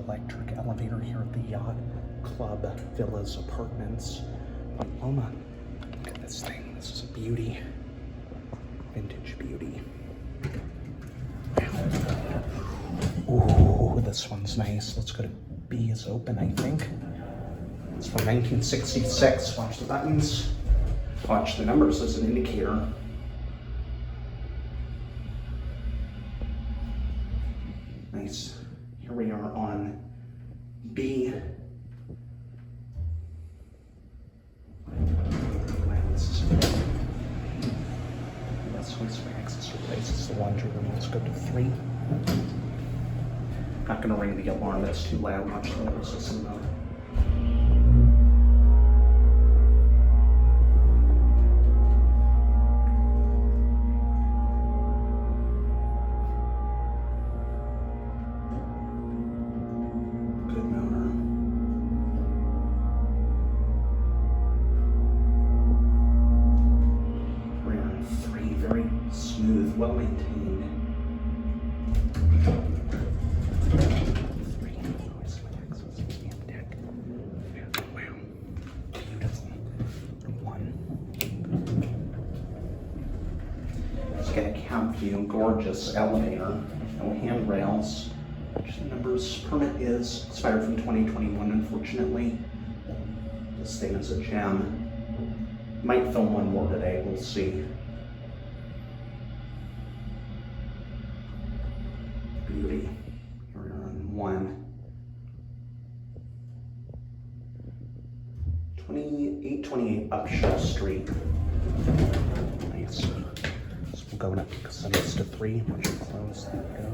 electric elevator here at the Yacht Club Villas Apartments, Paloma. Look at this thing. This is a beauty. Vintage beauty. Ooh, this one's nice. Let's go to B is open, I think. It's from 1966. Watch the buttons. Watch the numbers as an indicator. Nice. Here we are on B. Wow, this is good. This one's for access replaces the laundry room. Let's go to 3. Not gonna ring the alarm, that's too loud. Watch the nervous system though. Good motor. We're on 3, very smooth, well maintained. Get a cab view, gorgeous elevator, no handrails. Numbers permit is expired from 2021, unfortunately. This thing is a gem. Might film one more today, we'll see. Beauty. Here we are on 1. 828 Upshur Street. Nice. Going up because I'm used to 3. Once you close, there we go.